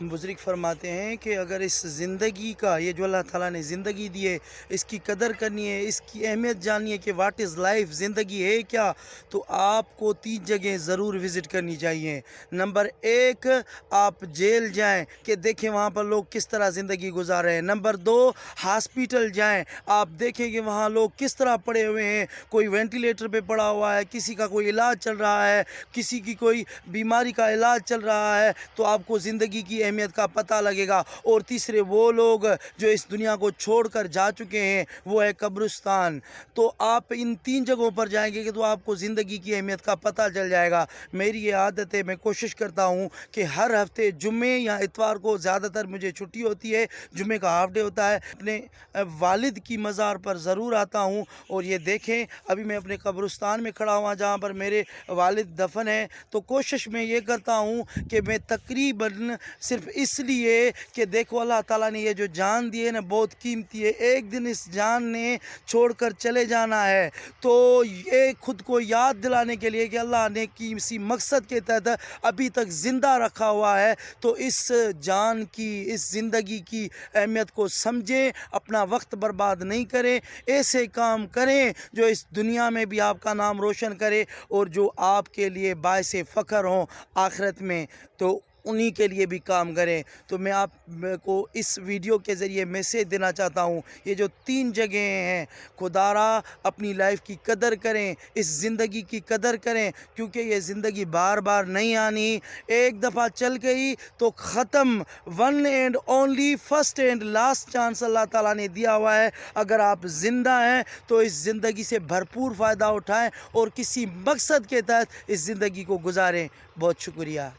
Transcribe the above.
बुज़ुर्ग फरमाते हैं कि अगर इस ज़िंदगी का, ये जो अल्लाह ताला ने ज़िंदगी दी है, इसकी कदर करनी है, इसकी अहमियत जाननी है कि व्हाट इज़ लाइफ, ज़िंदगी है क्या, तो आपको 3 जगह ज़रूर विज़िट करनी चाहिए। नंबर 1, आप जेल जाएं कि देखें वहाँ पर लोग किस तरह ज़िंदगी गुजार रहे हैं। नंबर 2, हॉस्पिटल जाएं, आप देखें कि वहाँ लोग किस तरह पड़े हुए हैं, कोई वेंटिलेटर पे पड़ा हुआ है, किसी का कोई इलाज चल रहा है, किसी की कोई बीमारी का इलाज चल रहा है, तो आपको ज़िंदगी की अहमियत का पता लगेगा। और तीसरे वो लोग जो इस दुनिया को छोड़कर जा चुके हैं, वो है कब्रिस्तान। तो आप इन 3 जगहों पर जाएंगे कि तो आपको ज़िंदगी की अहमियत का पता चल जाएगा। मेरी ये आदत है, मैं कोशिश करता हूँ कि हर हफ्ते जुम्मे या इतवार को, ज़्यादातर मुझे छुट्टी होती है, जुम्मे का हाफ डे होता है, अपने वालिद की मज़ार पर ज़रूर आता हूँ। और ये देखें, अभी मैं अपने कब्रिस्तान में खड़ा हुआ जहाँ पर मेरे वालिद दफन हैं, तो कोशिश मैं ये करता हूँ कि मैं तकरीबन सिर्फ इसलिए कि देखो अल्लाह ताला ने ये जो जान दी है ना, बहुत कीमती है, एक दिन इस जान ने छोड़कर चले जाना है। तो ये खुद को याद दिलाने के लिए कि अल्लाह ने किसी मकसद के तहत अभी तक ज़िंदा रखा हुआ है, तो इस जान की, इस ज़िंदगी की अहमियत को समझें, अपना वक्त बर्बाद नहीं करें, ऐसे काम करें जो इस दुनिया में भी आपका नाम रोशन करे और जो आपके लिए बायस फ़ख्र हों आखिरत में, तो उन्हीं के लिए भी काम करें। तो मैं आप को इस वीडियो के ज़रिए मैसेज देना चाहता हूँ, ये जो 3 जगहें हैं, खुदारा अपनी लाइफ की कदर करें, इस ज़िंदगी की कदर करें, क्योंकि ये ज़िंदगी बार बार नहीं आनी, एक दफ़ा चल गई तो ख़त्म। One and only, first and last chance Allah ताला ने दिया हुआ है। अगर आप ज़िंदा हैं तो इस ज़िंदगी से भरपूर फ़ायदा उठाएं और किसी मकसद के तहत इस ज़िंदगी को गुजारें। बहुत शुक्रिया।